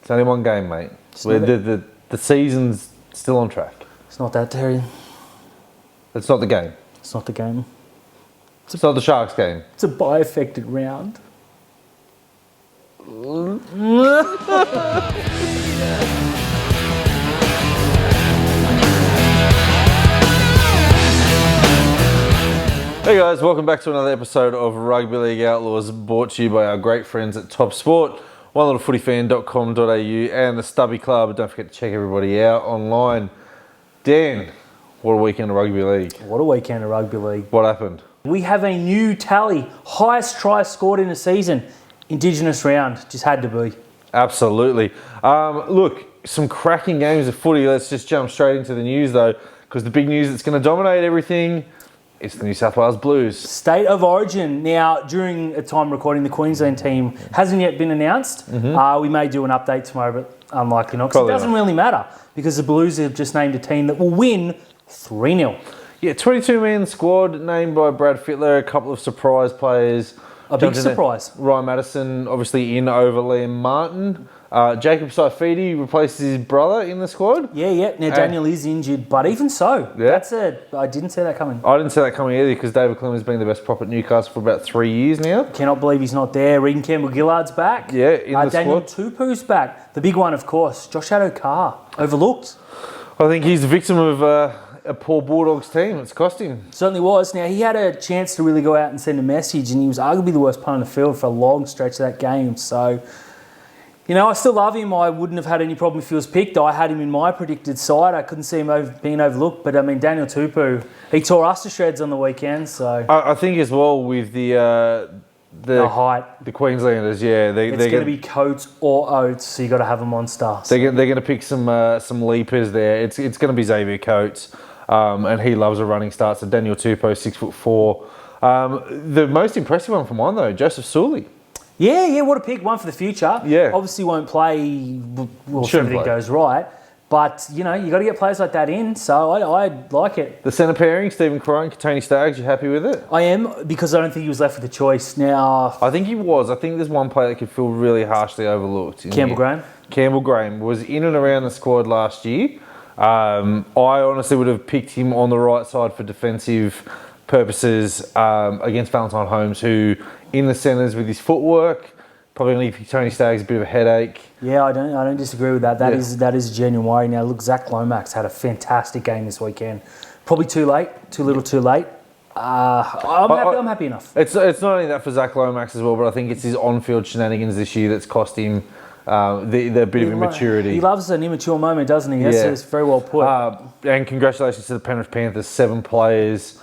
It's only one game, mate. The season's still on track. It's not that, Terry. It's not the game. It's not the game. It's not the Sharks game. It's a bye-affected round. Hey guys, welcome back to another episode of Rugby League Outlaws, brought to you by our great friends at Top Sport, onelittlefootyfan.com.au and the Stubby Club. Don't forget to check everybody out online. Dan, what a weekend of rugby league. What a weekend of rugby league. What happened? We have a new tally. Highest try scored in a season. Indigenous round. Just had to be. Absolutely. Look, some cracking games of footy. Let's just jump straight into the news though, because the big news that's going to dominate everything, it's the New South Wales Blues. State of origin. Now, during a time recording, the Queensland team hasn't yet been announced. We may do an update tomorrow, but unlikely not. Because it doesn't really matter, because the Blues have just named a team that will win 3-0. Yeah, 22-man squad named by Brad Fittler, a couple of surprise players. A big surprise. Ryan Madison, obviously in over Liam Martin. Jacob Saifidi replaces his brother in the squad. Yeah. Now, Daniel is injured, but even so, I didn't see that coming. I didn't see that coming either, because David Clemens has been the best prop at Newcastle for about 3 years now. Cannot believe he's not there. Regan Campbell-Gillard's back. Yeah, in the Daniel squad. Tupu's back. The big one, of course, Josh Addo-Carr. Overlooked. I think he's the victim of a poor Bulldogs team. It's cost him. Certainly was. Now, he had a chance to really go out and send a message, and he was arguably the worst punter on the field for a long stretch of that game. So, you know, I still love him. I wouldn't have had any problem if he was picked. I had him in my predicted side. I couldn't see him being overlooked. But, I mean, Daniel Tupu, he tore us to shreds on the weekend. So I think as well with the height. the Queenslanders, yeah. It's going to be Coates or Oates, so you got to have a monster. They're going to pick some leapers there. It's going to be Xavier Coates. And he loves a running start. So Daniel Tupou, 6'4". The most impressive one from mine though, Joseph Sully. Yeah, what a pick. One for the future. Yeah. Obviously won't play if everything goes right. But, you know, you got to get players like that in. So I like it. The centre pairing, Stephen Crone, Tony Staggs, you happy with it? I am, because I don't think he was left with a choice. Now, I think he was. I think there's one player that could feel really harshly overlooked. Campbell Graham. Campbell Graham was in and around the squad last year. I honestly would have picked him on the right side for defensive purposes against Valentine Holmes, who in the centres with his footwork, probably going to give Tony Staggs a bit of a headache. Yeah, I don't disagree with that. That is a genuine worry. Now, look, Zach Lomax had a fantastic game this weekend. Probably too late, too little, too late. I'm happy enough. It's not only that for Zach Lomax as well, but I think it's his on-field shenanigans this year that's cost him the bit of immaturity. He loves an immature moment, doesn't he? That's very well put. And congratulations to the Penrith Panthers. 7 players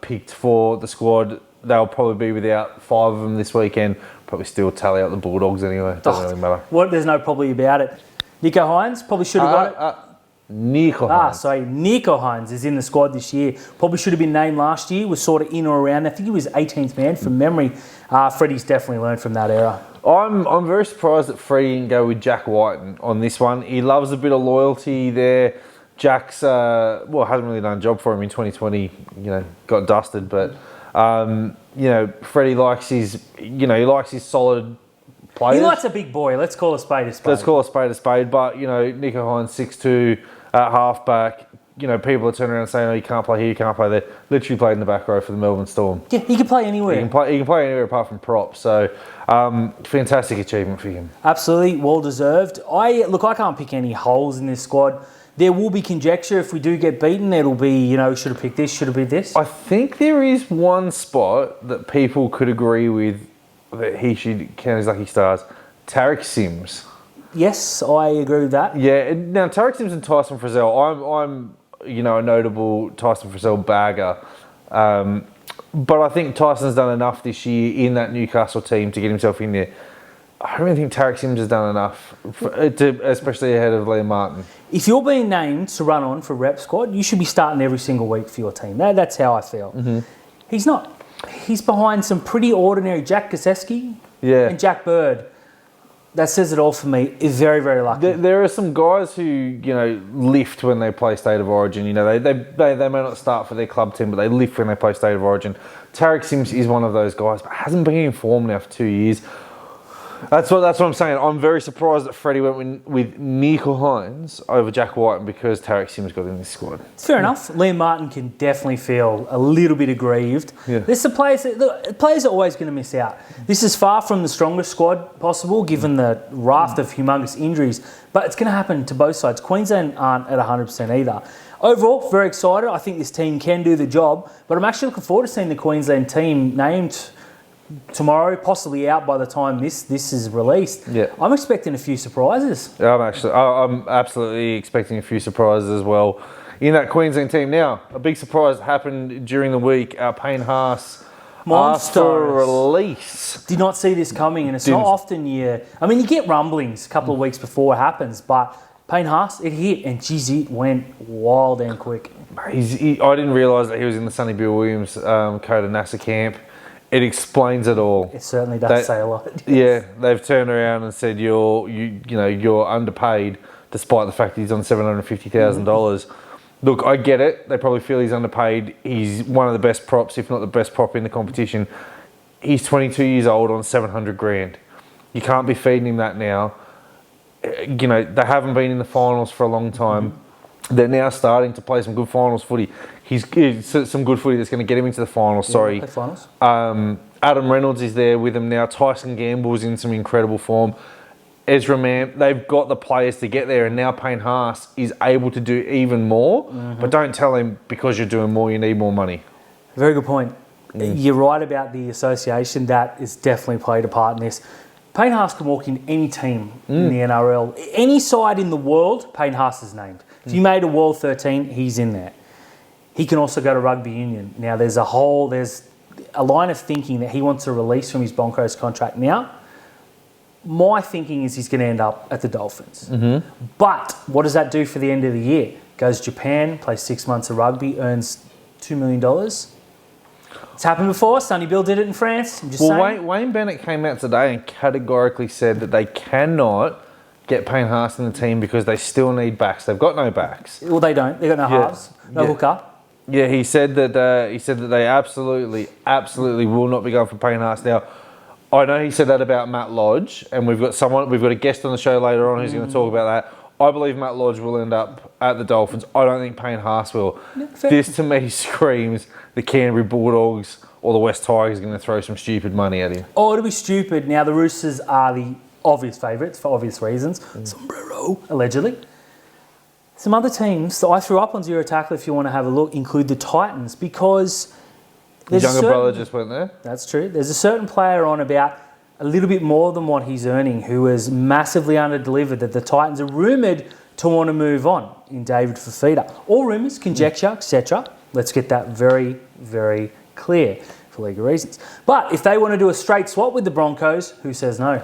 picked for the squad. They'll probably be without 5 of them this weekend. Probably still tally out the Bulldogs anyway. Doesn't really matter. There's no probably about it. Nico Hines probably should have got it. Nico Hines. Nico Hines is in the squad this year. Probably should have been named last year. Was sort of in or around. I think he was 18th man from memory. Freddie's definitely learned from that era. I'm very surprised that Freddie didn't go with Jack Whiten on this one. He loves a bit of loyalty there. Jack's hasn't really done a job for him in 2020. Got dusted, but Freddie likes his solid players. He likes a big boy. Let's call a spade a spade. But Nico Hines, 6'2", at halfback. People are turning around saying, "Oh, you can't play here, you can't play there." Literally played in the back row for the Melbourne Storm. Yeah, he can play anywhere. He can play anywhere apart from props. So, fantastic achievement for him. Absolutely, well deserved. I can't pick any holes in this squad. There will be conjecture if we do get beaten. It'll be, should have picked this, should have been this. I think there is one spot that people could agree with that he should count as lucky stars. Tarek Sims. Yes, I agree with that. Yeah. Now, Tarek Sims and Tyson Frizzell. I'm a notable Tyson Frizzell bagger. But I think Tyson's done enough this year in that Newcastle team to get himself in there. I don't really think Tarek Sims has done enough, especially ahead of Liam Martin. If you're being named to run on for rep squad, you should be starting every single week for your team. That's how I feel. Mm-hmm. He's not. He's behind some pretty ordinary Jack Gosiewski and Jack Bird. That says it all for me. Is very, very lucky. There are some guys who lift when they play State of Origin. They may not start for their club team, but they lift when they play State of Origin. Tarek Sims is one of those guys, but hasn't been in form now for 2 years. That's what I'm saying. I'm very surprised that Freddie went with Nico Hines over Jack White because Tarek Sims got in this squad. Fair enough. Liam Martin can definitely feel a little bit aggrieved. Yeah. There's the players are always going to miss out. This is far from the strongest squad possible given the raft of humongous injuries, but it's going to happen to both sides. Queensland aren't at 100% either. Overall, very excited. I think this team can do the job, but I'm actually looking forward to seeing the Queensland team named tomorrow, possibly out by the time this is released. Yeah. I'm expecting a few surprises. I'm absolutely expecting a few surprises as well in that Queensland team. Now, a big surprise happened during the week. Payne Haas asked for a release. Did not see this coming, and it's not often you get rumblings a couple of weeks before it happens, but Payne Haas, it hit, and geez, it went wild and quick. I didn't realise that he was in the Sonny Bill Williams Coda NASA camp. It explains it all. It certainly does say a lot. Yes. Yeah, they've turned around and said you're underpaid, despite the fact that he's on $750,000. Look, I get it. They probably feel he's underpaid. He's one of the best props, if not the best prop in the competition. He's 22 years old on $700,000. You can't be feeding him that now. They haven't been in the finals for a long time. They're now starting to play some good finals footy. He's some good footy that's going to get him into the finals. Finals. Adam Reynolds is there with him now. Tyson Gamble's in some incredible form. Ezra Mann, they've got the players to get there, and now Payne Haas is able to do even more. But don't tell him because you're doing more, you need more money. Very good point. You're right about the association. That is definitely played a part in this. Payne Haas can walk in any team in the NRL. Any side in the world, Payne Haas is named. If you made a World 13, he's in there. He can also go to rugby union. Now, there's a line of thinking that he wants a release from his Broncos contract now. My thinking is he's going to end up at the Dolphins. But what does that do for the end of the year? Goes to Japan, plays 6 months of rugby, earns $2 million. It's happened before. Sonny Bill did it in France. I'm just saying. Wayne Bennett came out today and categorically said that they cannot get Payne Haas in the team because they still need backs. They've got no backs. Well, they don't. They've got no halves, no hooker. Yeah, he said that they absolutely will not be going for Payne Haas. Now, I know he said that about Matt Lodge, and we've got a guest on the show later on who's going to talk about that. I believe Matt Lodge will end up at the Dolphins. I don't think Payne Haas will. No, this to me screams the Canterbury Bulldogs or the West Tigers are going to throw some stupid money at him. Oh, it'll be stupid. Now, the Roosters are the obvious favourites for obvious reasons. Sombrero, allegedly. Some other teams that I threw up on Zero Tackle, if you want to have a look, include the Titans, because his younger brother just went there. That's true. There's a certain player on about a little bit more than what he's earning who is massively under-delivered that the Titans are rumoured to want to move on in David Fafita. All rumours, conjecture, etc. Let's get that very, very clear for legal reasons. But if they want to do a straight swap with the Broncos, who says no?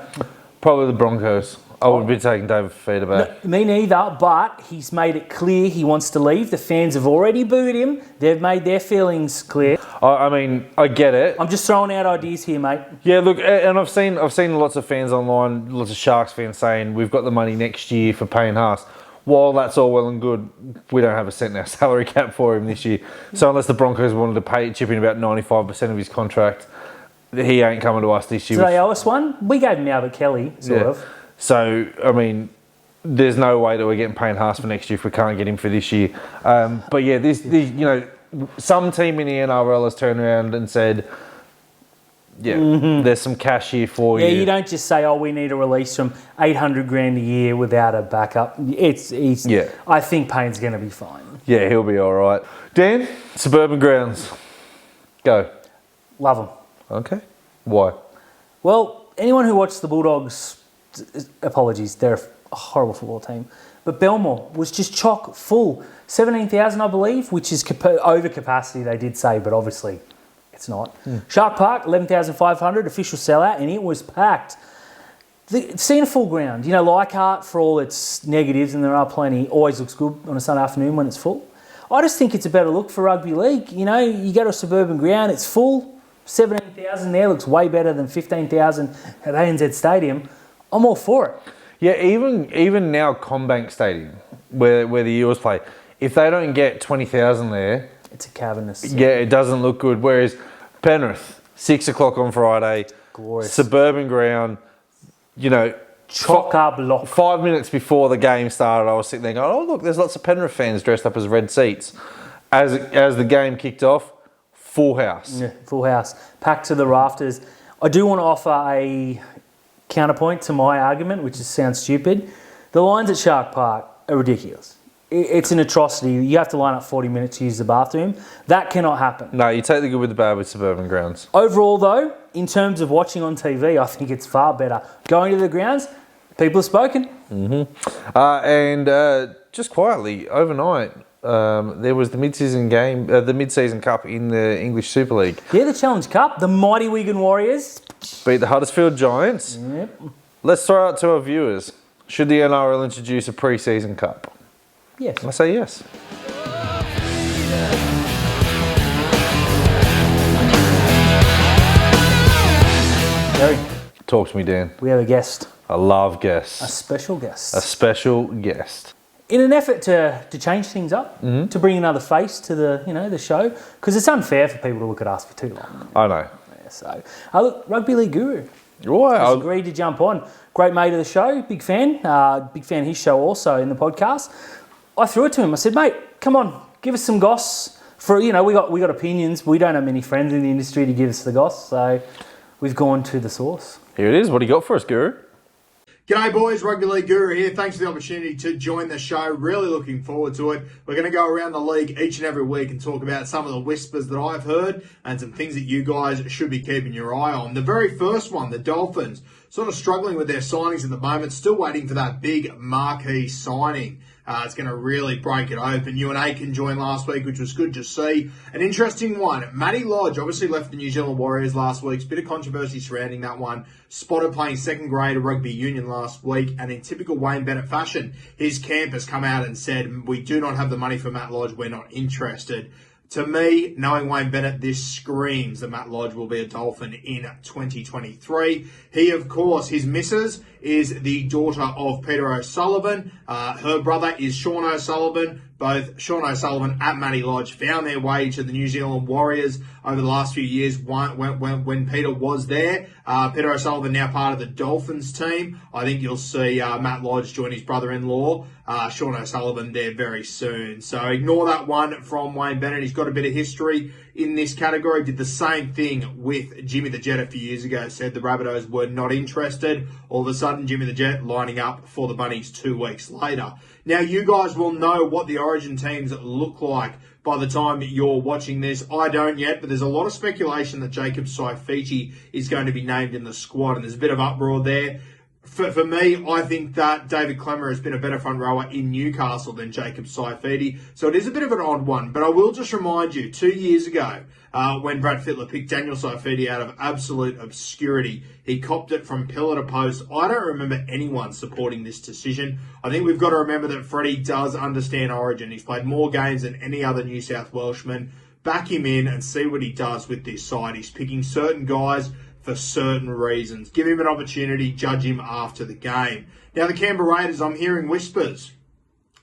Probably the Broncos. I would be taking David Fafita back. No, me neither, but he's made it clear he wants to leave. The fans have already booed him. They've made their feelings clear. I get it. I'm just throwing out ideas here, mate. Yeah, look, and I've seen lots of fans online, lots of Sharks fans saying we've got the money next year for Payne Haas. While that's all well and good, we don't have a cent in our salary cap for him this year. So unless the Broncos wanted to chip in about 95% of his contract, he ain't coming to us this year. Do they owe us one? We gave him Albert Kelly, sort of. So, there's no way that we're getting Payne Haas for next year if we can't get him for this year. But yeah, some team in the NRL has turned around and said, there's some cash here for you. Yeah, you don't just say, we need a release from $800,000 a year without a backup. I think Payne's going to be fine. Yeah, he'll be all right. Dan, Suburban grounds. Go. Love them. Okay. Why? Well, anyone who watched the Bulldogs, apologies, they're a horrible football team, but Belmore was just chock full. 17,000, I believe, which is over capacity, they did say, but obviously it's not. Shark Park, 11,500, official sellout, and it was packed. Seeing a full ground, Leichhardt, for all its negatives, and there are plenty, always looks good on a Sunday afternoon when it's full. I just think it's a better look for rugby league. You go to a Suburban ground, it's full. 17,000 there looks way better than 15,000 at ANZ Stadium. I'm all for it. Yeah, even now CommBank Stadium, where the Eels play, if they don't get 20,000 there, it's a cavernous. Yeah, it doesn't look good. Whereas Penrith, 6 o'clock on Friday, glorious. Suburban ground, Chock-a-block. 5 minutes before the game started, I was sitting there going, oh, look, there's lots of Penrith fans dressed up as red seats. As the game kicked off, full house. Yeah, full house. Packed to the rafters. I do want to offer a counterpoint to my argument, which sounds stupid. The lines at Shark Park are ridiculous. It's an atrocity. You have to line up 40 minutes to use the bathroom. That cannot happen. No, you take the good with the bad with suburban grounds. Overall, though, in terms of watching on TV, I think it's far better. Going to the grounds, people have spoken. And just quietly, overnight, there was the mid-season game, the mid-season cup in the English Super League. Yeah, the Challenge Cup. The mighty Wigan Warriors beat the Huddersfield Giants. Yep. Let's throw out to our viewers. Should the NRL introduce a pre-season cup? Yes. I say yes. Gary, talk to me, Dan. We have a guest. I love guests. A special guest. A special guest. In an effort to change things up, to bring another face to the show, because it's unfair for people to look at us for too long. I know. Yeah, so, look, Rugby League Guru. Wow. He's agreed to jump on. Great mate of the show, big fan. Big fan of his show also in the podcast. I threw it to him. I said, mate, come on, give us some goss. We got opinions. We don't have many friends in the industry to give us the goss, so we've gone to the source. Here it is. What do you got for us, Guru? G'day boys, Rugby League Guru here. Thanks for the opportunity to join the show. Really looking forward to it. We're going to go around the league each and every week and talk about some of the whispers that I've heard and some things that you guys should be keeping your eye on. The very first one, the Dolphins, sort of struggling with their signings at the moment, still waiting for that big marquee signing. It's going to really break it open. You and Aiken joined last week, which was good to see. An interesting one. Matty Lodge obviously left the New Zealand Warriors last week. Bit of controversy surrounding that one. Spotted playing second grade of rugby union last week. And in typical Wayne Bennett fashion, his camp has come out and said, we do not have the money for Matt Lodge. We're not interested. To me, knowing Wayne Bennett, this screams that Matt Lodge will be a Dolphin in 2023. He, of course, his missus is the daughter of Peter O'Sullivan. Her brother is Sean O'Sullivan. Both Sean O'Sullivan and Matty Lodge found their way to the New Zealand Warriors over the last few years when Peter was there. Peter O'Sullivan now part of the Dolphins team. I think you'll see Matt Lodge join his brother-in-law, Sean O'Sullivan, there very soon. So ignore that one from Wayne Bennett. He's got a bit of history in this category. Did the same thing with Jimmy the Jet a few years ago. Said the Rabbitohs were not interested. All of a sudden, Jimmy the Jet lining up for the Bunnies 2 weeks later. Now, you guys will know what the Origin teams look like by the time that you're watching this. I don't yet, but there's a lot of speculation that Jacob Saifiti is going to be named in the squad, and there's a bit of uproar there. For me, I think that David Clemmer has been a better front rower in Newcastle than Jacob Saifiti. So it is a bit of an odd one. But I will just remind you, 2 years ago, when Brad Fittler picked Daniel Saifiti out of absolute obscurity, he copped it from pillar to post. I don't remember anyone supporting this decision. I think we've got to remember that Freddie does understand Origin. He's played more games than any other New South Welshman. Back him in and see what he does with this side. He's picking certain guys for certain reasons. Give him an opportunity, judge him after the game. Now, the Canberra Raiders, I'm hearing whispers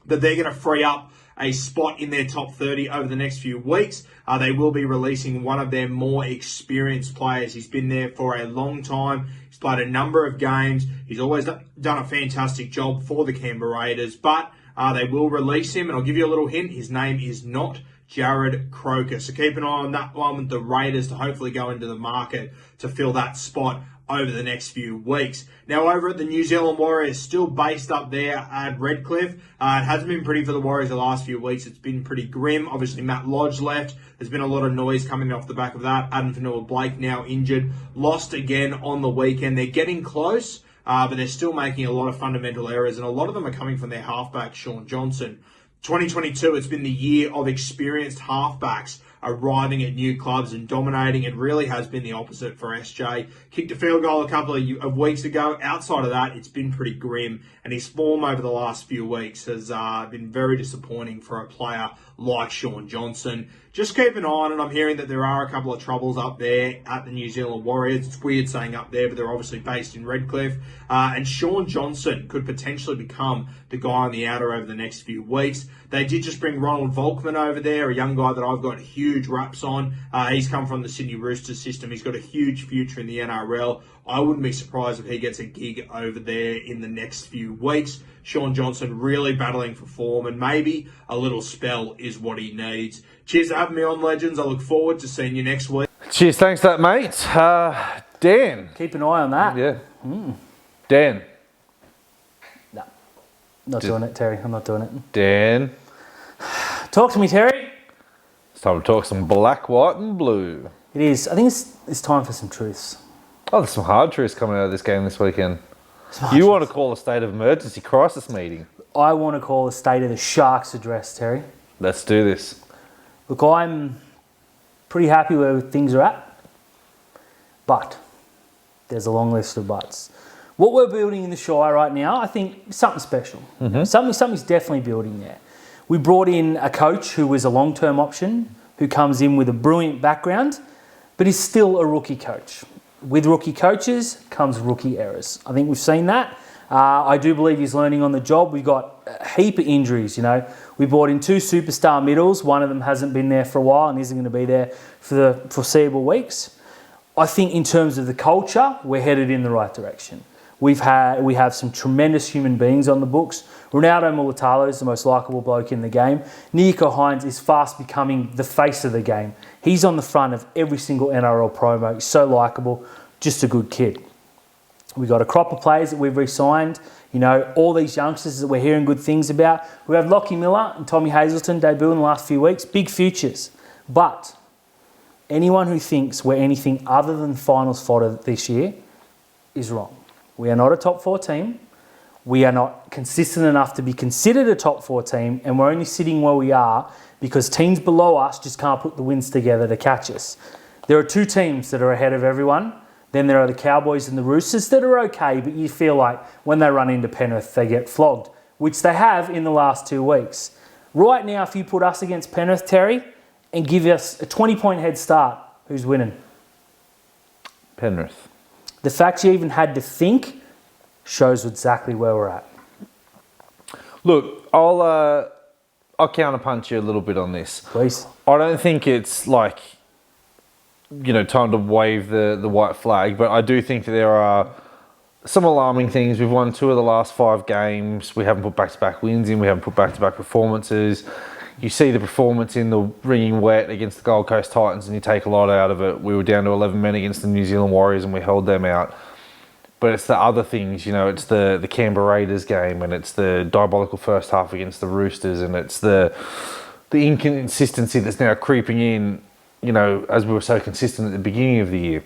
that they're going to free up a spot in their top 30 over the next few weeks. They will be releasing one of their more experienced players. He's been there for a long time. He's played a number of games. He's always done a fantastic job for the Canberra Raiders, but they will release him, and I'll give you a little hint. His name is not Jared Croker. So keep an eye on that one with the Raiders to hopefully go into the market to fill that spot over the next few weeks. Now, over at the New Zealand Warriors, still based up there at Redcliffe. It hasn't been pretty for the Warriors the last few weeks. It's been pretty grim. Obviously, Matt Lodge left. There's been a lot of noise coming off the back of that. Adam Fanua-Blake now injured. Lost again on the weekend. They're getting close, but they're still making a lot of fundamental errors, and a lot of them are coming from their halfback, Sean Johnson. 2022, it's been the year of experienced halfbacks arriving at new clubs and dominating. It really has been the opposite for SJ. Kicked a field goal a couple of weeks ago. Outside of that, it's been pretty grim, and his form over the last few weeks has been very disappointing for a player like Sean Johnson. Just keep an eye on it. I'm hearing that there are a couple of troubles up there at the New Zealand Warriors. It's weird saying up there, but they're obviously based in Redcliffe. And Sean Johnson could potentially become the guy on the outer over the next few weeks. They did just bring Ronald Volkman over there, a young guy that I've got huge raps on. He's come from the Sydney Roosters system. He's got a huge future in the NRL. I wouldn't be surprised if he gets a gig over there in the next few weeks. Sean Johnson really battling for form, and maybe a little spell is what he needs. Cheers for having me on, Legends. I look forward to seeing you next week. Cheers, thanks for that, mate. Dan. Keep an eye on that. Yeah. Dan. No, not doing it, Terry. I'm not doing it. Dan. Talk to me, Terry. It's time to talk some black, white and blue. It is. I think it's time for some truths. Oh, there's some hard truths coming out of this game this weekend. You want to call a state of emergency crisis meeting? I want to call a state of the Sharks address, Terry. Let's do this. Look, I'm pretty happy where things are at, but there's a long list of buts. What we're building in the Shire right now, I think, is something special. Something's definitely building there. We brought in a coach who was a long-term option, who comes in with a brilliant background, but is still a rookie coach. With rookie coaches comes rookie errors. I think we've seen that. I do believe he's learning on the job. We've got a heap of injuries, We brought in 2 superstar middles. One of them hasn't been there for a while and isn't going to be there for the foreseeable weeks. I think in terms of the culture, we're headed in the right direction. We have some tremendous human beings on the books. Ronaldo Mulatalo is the most likeable bloke in the game. Nico Hines is fast becoming the face of the game. He's on the front of every single NRL promo. He's so likeable, just a good kid. We've got a crop of players that we've re-signed. All these youngsters that we're hearing good things about. We have Lockie Miller and Tommy Hazelton debut in the last few weeks. Big futures. But anyone who thinks we're anything other than finals fodder this year is wrong. We are not a top 4 team. We are not consistent enough to be considered a top 4 team, and we're only sitting where we are because teams below us just can't put the wins together to catch us. There are 2 teams that are ahead of everyone. Then there are the Cowboys and the Roosters that are okay, but you feel like when they run into Penrith, they get flogged, which they have in the last 2 weeks. Right now, if you put us against Penrith, Terry, and give us a 20-point head start, who's winning? Penrith. The fact you even had to think shows exactly where we're at. Look, I'll counterpunch you a little bit on this. Please. I don't think it's time to wave the white flag, but I do think that there are some alarming things. We've won 2 of the last 5 games. We haven't put back-to-back wins in. We haven't put back-to-back performances. You see the performance in the ringing wet against the Gold Coast Titans and you take a lot out of it. We were down to 11 men against the New Zealand Warriors and we held them out. But it's the other things, it's the Canberra Raiders game and it's the diabolical first half against the Roosters and it's the inconsistency that's now creeping in, as we were so consistent at the beginning of the year.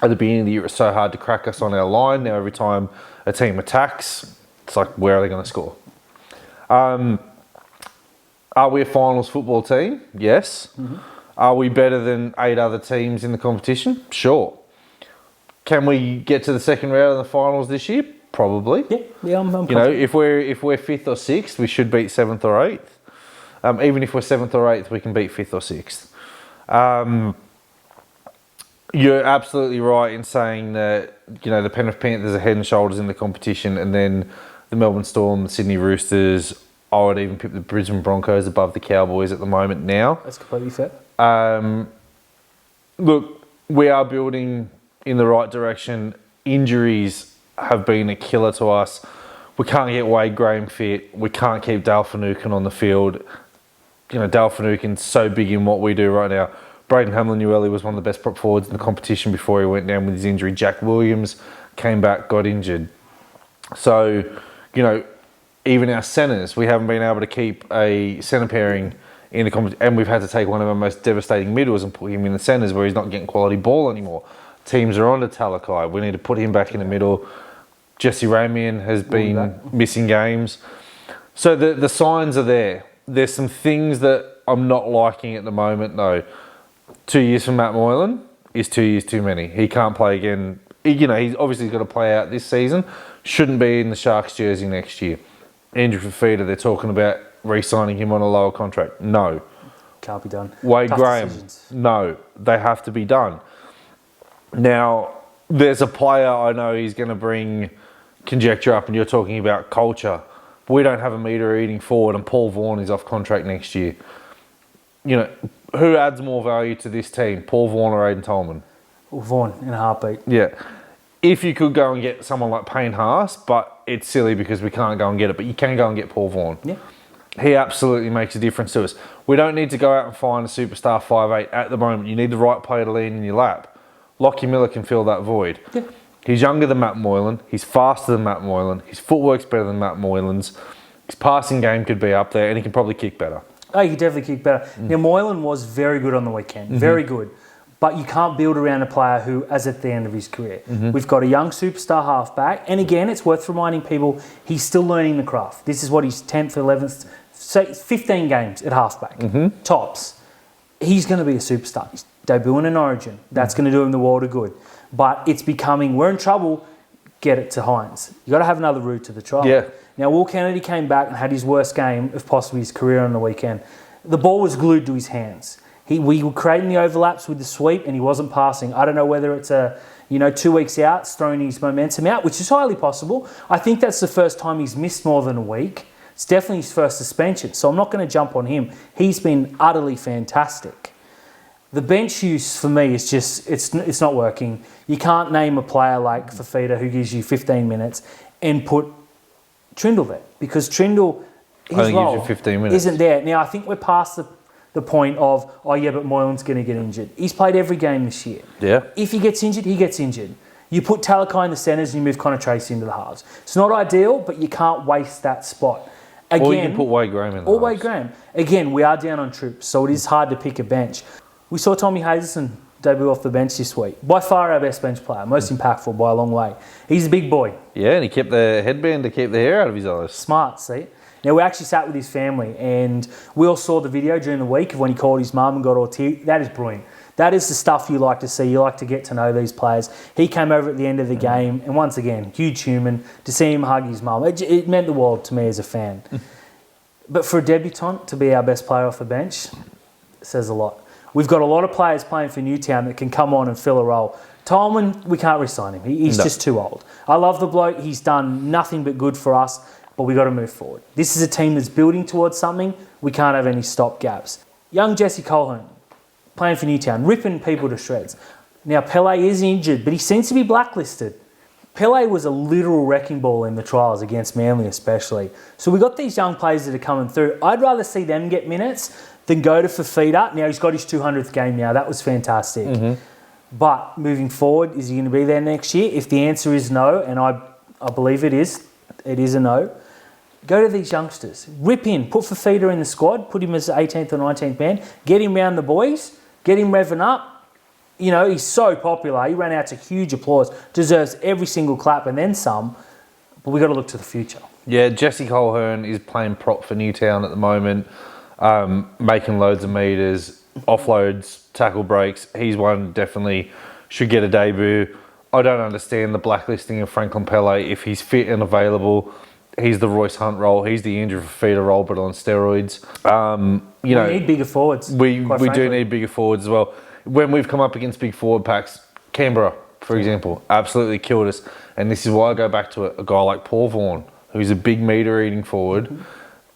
At the beginning of the year, it was so hard to crack us on our line. Now every time a team attacks, it's like, where are they going to score? Are we a finals football team? Yes. Are we better than 8 other teams in the competition? Sure. Can we get to the second round of the finals this year? Probably. Yeah, I'm if we're 5th or 6th, we should beat 7th or 8th. Even if we're 7th or 8th, we can beat 5th or 6th. You're absolutely right in saying that the Penrith Panthers are head and shoulders in the competition, and then the Melbourne Storm, the Sydney Roosters. I would even pick the Brisbane Broncos above the Cowboys at the moment now. That's completely fair. Look, we are building in the right direction. Injuries have been a killer to us. We can't get Wade Graham fit. We can't keep Dale Finucane on the field. Dale Finucane's so big in what we do right now. Braden Hamlin-Uele was one of the best prop forwards in the competition before he went down with his injury. Jack Williams came back, got injured. So, even our centres, we haven't been able to keep a centre pairing in the competition, and we've had to take one of our most devastating middles and put him in the centres where he's not getting quality ball anymore. Teams are on to Talakai. We need to put him back in the middle. Jesse Ramian has been missing games. So the signs are there. There's some things that I'm not liking at the moment, though. 2 years from Matt Moylan is 2 years too many. He can't play again. He's obviously got to play out this season. Shouldn't be in the Sharks jersey next year. Andrew Fafita, they're talking about re-signing him on a lower contract. No. Can't be done. Wade Tough Graham. decisions. No. They have to be done. Now, there's a player I know he's going to bring conjecture up, and you're talking about culture. We don't have a meter-eating forward, and Paul Vaughan is off contract next year. Who adds more value to this team, Paul Vaughan or Aidan Tolman? Vaughan in a heartbeat. Yeah. if you could go and get someone like Payne Haas, but it's silly because we can't go and get it, but you can go and get Paul Vaughan. Yeah. He absolutely makes a difference to us. We don't need to go out and find a superstar 5'8" at the moment. You need the right player to lean in your lap. Lockie Miller can fill that void. Yeah. He's younger than Matt Moylan. He's faster than Matt Moylan. His footwork's better than Matt Moylan's. His passing game could be up there, and he can probably kick better. Oh, you could definitely kick better. Now, Moylan was very good on the weekend. Very good. But you can't build around a player who is at the end of his career. We've got a young superstar halfback. And again, it's worth reminding people, he's still learning the craft. This is what he's 10th, 11th, say 15 games at halfback. Tops. He's going to be a superstar. He's debuting in Origin. That's going to do him the world of good. But it's becoming, we're in trouble, get it to Hines. You've got to have another route to the trial. Yeah. Now, Will Kennedy came back and had his worst game of possibly his career on the weekend. The ball was glued to his hands. We were creating the overlaps with the sweep and he wasn't passing. I don't know whether it's 2 weeks out, it's throwing his momentum out, which is highly possible. I think that's the first time he's missed more than a week. It's definitely his first suspension, so I'm not going to jump on him. He's been utterly fantastic. The bench use for me is just, it's not working. You can't name a player like Fafita who gives you 15 minutes and put Trindle there because Trindle, his role gives you 15 minutes. Isn't there. Now, I think we're past the point of, oh yeah, but Moylan's going to get injured. He's played every game this year. Yeah. If he gets injured, he gets injured. You put Talakai in the centres and you move Connor Tracy into the halves. It's not ideal, but you can't waste that spot. Again, or you can put Wade Graham in the Or Wade halves. Graham. Again, we are down on troops, so it is hard to pick a bench. We saw Tommy Hazelton debut off the bench this week. By far our best bench player, most impactful by a long way. He's a big boy. Yeah, and he kept the headband to keep the hair out of his eyes. Smart, see? Now, we actually sat with his family and we all saw the video during the week of when he called his mum and got all teary. That is brilliant. That is the stuff you like to see. You like to get to know these players. He came over at the end of the game and once again, huge human, to see him hug his mum. It meant the world to me as a fan. But for a debutant to be our best player off the bench, says a lot. We've got a lot of players playing for Newtown that can come on and fill a role. Tolman, we can't re-sign him. He's just too old. I love the bloke. He's done nothing but good for us, but we've got to move forward. This is a team that's building towards something. We can't have any stop gaps. Young Jesse Colquhoun, playing for Newtown, ripping people to shreds. Now, Pele is injured, but he seems to be blacklisted. Pele was a literal wrecking ball in the trials against Manly especially. So we've got these young players that are coming through. I'd rather see them get minutes than go to Fafita. Now, he's got his 200th game now. That was fantastic. But moving forward, is he going to be there next year? If the answer is no, and I believe it is a no, go to these youngsters. Rip in. Put Fafita in the squad. Put him as the 18th or 19th man. Get him round the boys. Get him revving up. You know, he's so popular. He ran out to huge applause. Deserves every single clap and then some. But we've got to look to the future. Yeah, Jesse Colquhoun is playing prop for Newtown at the moment, making loads of meters, offloads, tackle breaks. He's one definitely should get a debut. I don't understand the blacklisting of Franklin Pele. If he's fit and available, he's the Royce Hunt role. He's the Andrew Fafita role, but on steroids. We need bigger forwards. We do need bigger forwards as well. When we've come up against big forward packs, Canberra, for example, absolutely killed us. And this is why I go back to it. A guy like Paul Vaughan, who's a big meter-eating forward.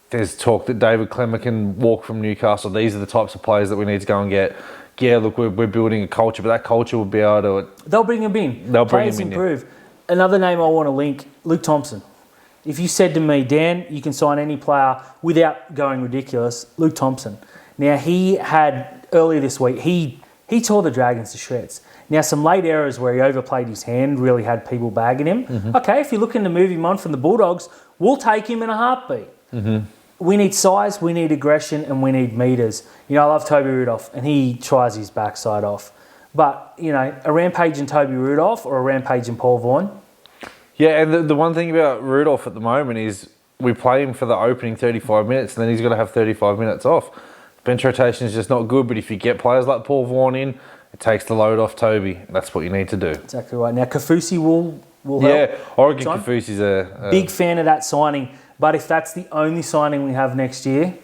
There's talk that David Clemmer can walk from Newcastle. These are the types of players that we need to go and get. Yeah, look, we're building a culture, but that culture will be able to... They'll bring him in. They'll bring Players him in. improve. Another name I want to link, Luke Thompson. If you said to me, Dan, you can sign any player without going ridiculous, Luke Thompson. Now, he had, earlier this week, he tore the Dragons to shreds. Now, some late errors where he overplayed his hand really had people bagging him. Okay, if you're looking to move him on from the Bulldogs, we'll take him in a heartbeat. We need size, we need aggression, and we need meters. You know, I love Toby Rudolph, and he tries his backside off. But, you know, a rampage in Toby Rudolph or a rampage in Paul Vaughan. Yeah, and the one thing about Rudolph at the moment is we play him for the opening 35 minutes, and then he's got to have 35 minutes off. Bench rotation is just not good, but if you get players like Paul Vaughan in, it takes the load off Toby. That's what you need to do. Exactly right. Now, Kafusi will help. Yeah, I reckon Kafusi's a... Big fan of that signing. But if that's the only signing we have next year,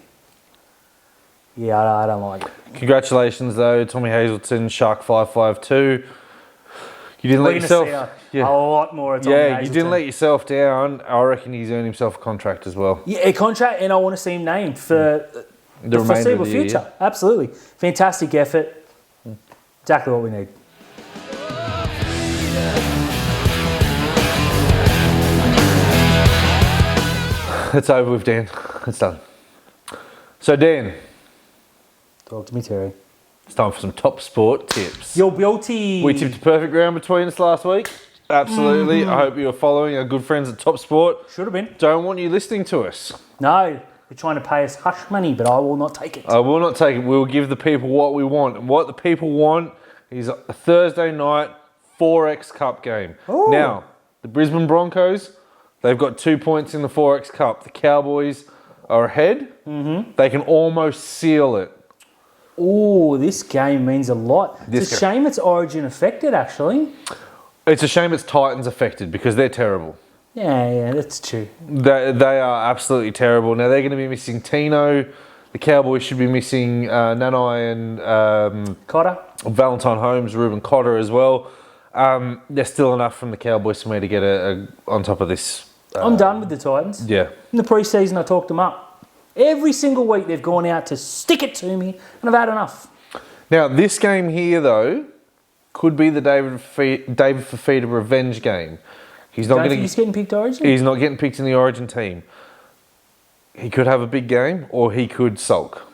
yeah, I don't like it. Congratulations, though, Tommy Hazelton, Shark 552. You didn't let yourself... A lot more of Tommy Hazelton. You didn't let yourself down. I reckon he's earned himself a contract as well. Yeah, a contract, and I want to see him named for the foreseeable future. Yeah. Absolutely. Fantastic effort. Exactly what we need. It's over with, Dan. It's done. So, Dan, Talk to me, Terry. it's time for some top sport tips. Yo, beauty. We tipped a perfect round between us last week. Absolutely. I hope you were following our good friends at Top Sport. Should have been. Don't want you listening to us. No, they're trying to pay us hush money, but I will not take it. I will not take it. We'll give the people what we want. And what the people want is a Thursday night 4X Cup game. Ooh. Now, the Brisbane Broncos, they've got 2 points in the 4X Cup. The Cowboys are ahead. Mm-hmm. They can almost seal it. Oh, this game means a lot. This It's a shame it's Origin affected, actually. It's a shame it's Titans affected because they're terrible. Yeah, that's true. They are absolutely terrible. Now, they're going to be missing Tino. The Cowboys should be missing Nanai and Cotter. Valentine Holmes, Ruben Cotter as well. There's still enough from the Cowboys for me to get on top of this. I'm done with the Titans. Yeah. In the pre-season, I talked them up. Every single week, they've gone out to stick it to me, and I've had enough. Now, this game here, though, could be the David Fafita revenge game. He's not He's getting picked Origin? He's not getting picked in the Origin team. He could have a big game, or he could sulk.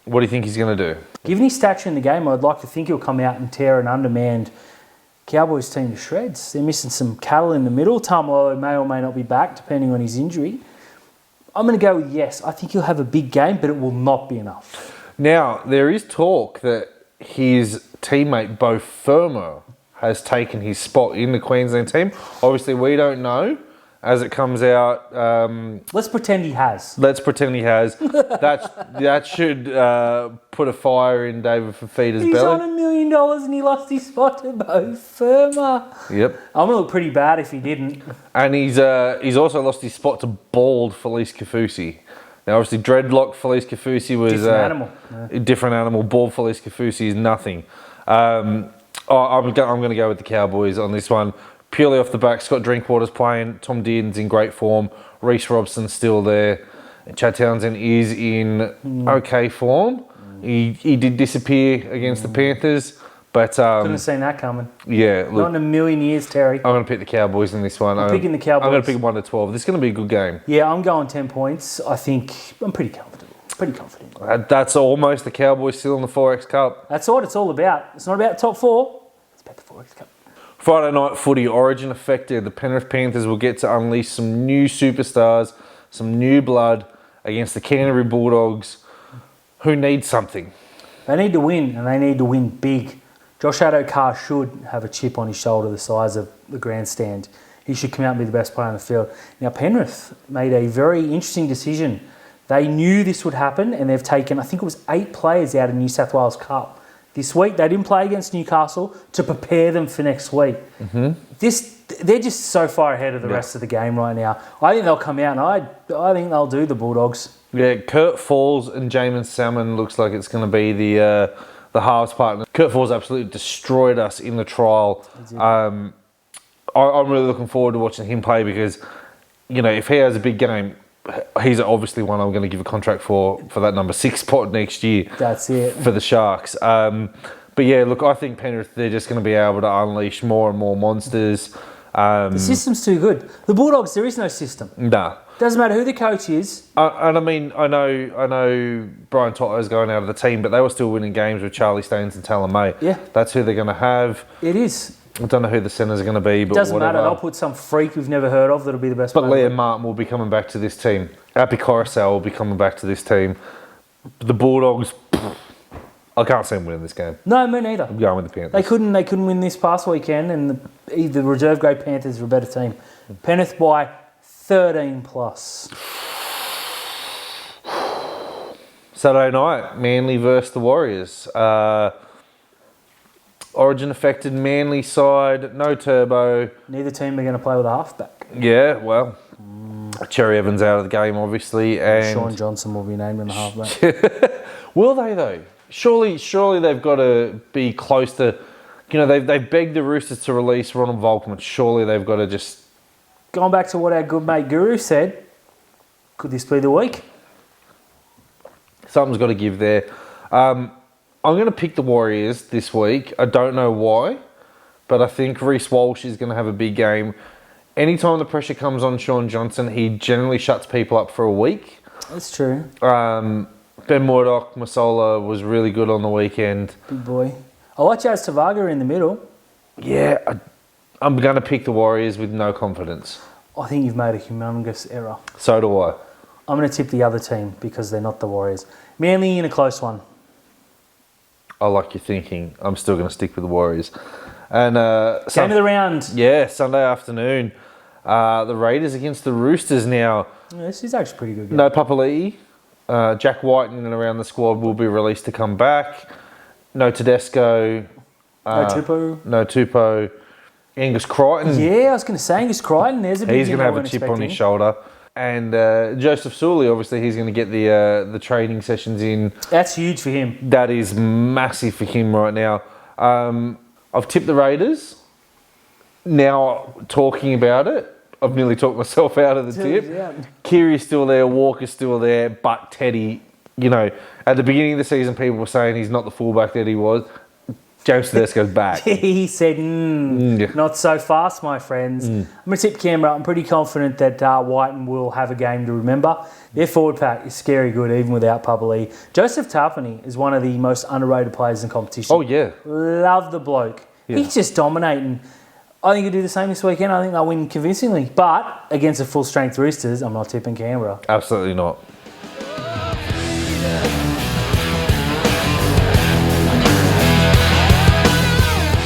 What do you think he's going to do? Given his stature in the game, I'd like to think he'll come out and tear an undermanned Cowboys team to shreds. They're missing some cattle in the middle. Tamalo may or may not be back, depending on his injury. I'm going to go with yes. I think he'll have a big game, but it will not be enough. Now, there is talk that his teammate, Bo Firmo, has taken his spot in the Queensland team. Obviously, we don't know as it comes out. Let's pretend he has. Let's pretend he has. That should put a fire in David Fafita's He's belly. on $1 million and he lost his spot to Bo Firma. Yep. I'm going to look pretty bad if he didn't. And he's also lost his spot to bald Felice Kafusi. Now, obviously, dreadlock Felice Kafusi was Different animal. A different animal. Bald Felice Kafusi is nothing. I'm going to go with the Cowboys on this one. Purely off the back, Scott Drinkwater's playing. Tom Dearden's in great form. Reece Robson's still there. Chad Townsend is in okay form. He did disappear against the Panthers, but Couldn't have seen that coming. yeah. Look, Not in a million years, Terry. I'm going to pick the Cowboys in this one. I'm picking the Cowboys. I'm going to pick 1-12. This is going to be a good game. Yeah, I'm going 10 points. I think I'm pretty comfortable. Pretty confident. That's almost the Cowboys still in the 4X Cup. That's what it's all about. It's not about top four. It's about the 4X Cup. Friday night footy, Origin affected. The Penrith Panthers will get to unleash some new superstars, some new blood against the Canterbury Bulldogs, who need something. They need to win, and they need to win big. Josh Adokar should have a chip on his shoulder the size of the grandstand. He should come out and be the best player on the field. Now, Penrith made a very interesting decision. They knew this would happen, and they've taken, I think it was 8 players out of New South Wales Cup. This week, they didn't play against Newcastle to prepare them for next week. Mm-hmm. They're just so far ahead of the rest of the game right now. I think they'll come out, and I think they'll do the Bulldogs. Yeah, Kurt Falls and Jamin Salmon looks like it's going to be the halves partner. Kurt Falls absolutely destroyed us in the trial. I'm really looking forward to watching him play because, you know, if he has a big game, he's obviously one I'm going to give a contract for that number 6 spot next year. That's it. For the Sharks. But yeah, look, I think Penrith, they're just going to be able to unleash more and more monsters. The system's too good. The Bulldogs, there is no system. Nah. Doesn't matter who the coach is. And I mean, I know Brian Toto's going out of the team, but they were still winning games with Charlie Staines and Talon May. Yeah. That's who they're going to have. It is. I don't know who the centres are going to be, but Doesn't whatever. matter. They'll put some freak we've never heard of that'll be the best But player. Liam Martin will be coming back to this team. Api Coruscant will be coming back to this team. The Bulldogs, I can't see them winning this game. No, me neither. I'm going with the Panthers. They couldn't win this past weekend, and the reserve grade Panthers were a better team. Penrith by 13 plus. Saturday night, Manly versus the Warriors. Origin affected Manly side, no Turbo. Neither team are going to play with a halfback. Yeah, well, Cherry Evans out of the game, obviously, and Sean Johnson will be named in the halfback. will they though? Surely they've got to be close to. You know, they've begged the Roosters to release Ronald Volkman. Surely they've got to just. Going back to what our good mate Guru said, could this be the week? Something's got to give there. I'm going to pick the Warriors this week. I don't know why, but I think Reece Walsh is going to have a big game. anytime the pressure comes on Sean Johnson, he generally shuts people up for a week. That's true. Ben Murdoch, Masola was really good on the weekend. Big boy. I like Jazz Tavaga in the middle. Yeah, I'm going to pick the Warriors with no confidence. I think you've made a humongous error. So do I. I'm going to tip the other team because they're not the Warriors. Manly in a close one. I like your thinking. I'm still going to stick with the Warriors. And Game of the round. Yeah, Sunday afternoon. The Raiders against the Roosters now. Yeah, this is actually pretty good. No Papali'i. Jack White in and around the squad will be released to come back. No Tedesco. No Tupou. No Tupou. Angus Crichton. Yeah, I was going to say Angus Crichton. There's a big He's going to have a chip on his shoulder. And Joseph Sully, obviously, he's going to get the training sessions in. That's huge for him. That is massive for him right now. I've tipped the Raiders. Now, talking about it, I've nearly talked myself out of the tip. Yeah. Kiri's still there, Walker's still there, but Teddy, at the beginning of the season, people were saying he's not the fullback that he was. James Tedesco's back. He said, not so fast, my friends. I'm going to tip Canberra. I'm pretty confident that Whiten will have a game to remember. Their forward pack is scary good, even without Papali'i. Joseph Tapani is one of the most underrated players in competition. Oh, yeah. Love the bloke. Yeah. He's just dominating. I think he'll do the same this weekend. I think they'll win convincingly. But against the full-strength Roosters, I'm not tipping Canberra. Absolutely not.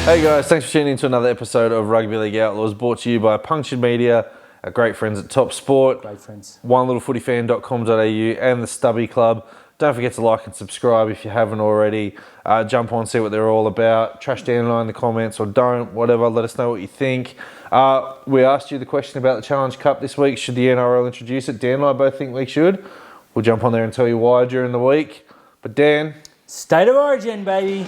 Hey guys, thanks for tuning in to another episode of Rugby League Outlaws, brought to you by Punctured Media, our great friends at Top Sport, Great friends. onelittlefootyfan.com.au and the Stubby Club. Don't forget to like and subscribe if you haven't already. Jump on, see what they're all about. Trash Dandenong in the comments or don't, whatever. Let us know what you think. We asked you the question about the Challenge Cup this week. Should the NRL introduce it? Dan and I both think we should. We'll jump on there and tell you why during the week. But Dan... State of Origin, baby.